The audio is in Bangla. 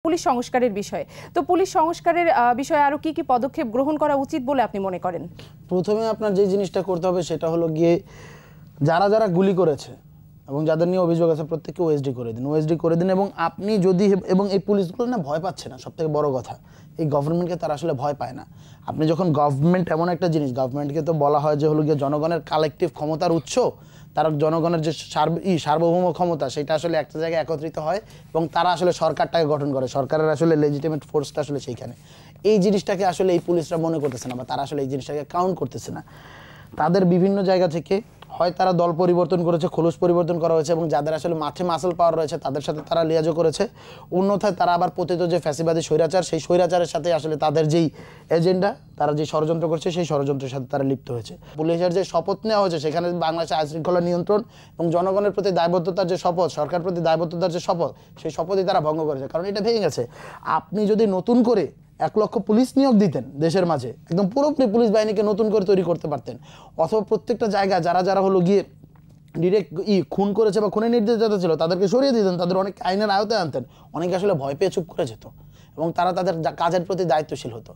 পুলিশ সংস্কারের বিষয়ে। তো পুলিশ সংস্কারের বিষয়ে আরো কি পদক্ষেপ গ্রহণ করা উচিত বলে আপনি মনে করেন? প্রথমে আপনার যে জিনিসটা করতে হবে সেটা হলো গিয়ে যারা গুলি করেছে এবং যাদের নিয়ে অভিযোগ আছে প্রত্যেককে ওএসডি করে দিন, ওএসডি করে দিন। এবং আপনি যদি এবং এই পুলিশগুলো না ভয় পাচ্ছে না, সবথেকে বড় কথা এই গভর্নমেন্টকে তারা আসলে ভয় পায় না। আপনি যখন গভর্নমেন্ট এমন একটা জিনিস, গভর্নমেন্টকে তো বলা হয় যে হলো গিয়ে জনগণের কালেকটিভ ক্ষমতার উৎস, তার জনগণের যে সার্বভৌম ক্ষমতা সেটা আসলে একটা জায়গায় একত্রিত হয় এবং তারা আসলে সরকারটাকে গঠন করে, সরকারের আসলে লেজিটিমেট ফোর্সটা আসলে সেইখানে। এই জিনিসটাকে আসলে এই পুলিশরা মনে করতেছে না বা তারা আসলে এই জিনিসটাকে কাউন্ট করতেছে না। তাদের বিভিন্ন জায়গা থেকে হয় তারা দল পরিবর্তন করেছে, খোলস পরিবর্তন করা হয়েছে এবং যাদের আসলে মাঠে মাসল পাওয়ার রয়েছে তাদের সাথে তারা লিয়াজও করেছে। অন্যথায় তারা আবার পতিত যে ফ্যাসিবাদী স্বৈরাচার, সেই স্বৈরাচারের সাথে আসলে তাদের যেই এজেন্ডা, তারা যে ষড়যন্ত্র করছে সেই ষড়যন্ত্রের সাথে তারা লিপ্ত হয়েছে। পুলিশের যে শপথ নেওয়া হয়েছে সেখানে বাংলাদেশের আইনশৃঙ্খলা নিয়ন্ত্রণ এবং জনগণের প্রতি দায়বদ্ধতার যে শপথ, সরকার প্রতি দায়বদ্ধতার যে শপথ, সেই শপথই তারা ভঙ্গ করেছে। কারণ এটা ভেঙে গেছে। আপনি যদি নতুন করে 1 লক্ষ পুলিশ নিয়োগ দিতেন দেশের মাঝে, একদম পুরোপুরি পুলিশ বাহিনীকে নতুন করে তৈরি করতে পারতেন, অথবা প্রত্যেকটা জায়গায় যারা হলো গিয়ে ডিরেক্ট খুন করেছে বা খুনের নির্দেশদাতা ছিল তাদেরকে সরিয়ে দিতেন, তাদের অনেক আইনের আওতায় আনতেন, অনেকে আসলে ভয় পেয়ে চুপ করে যেত এবং তারা তাদের কাজের প্রতি দায়িত্বশীল হতো।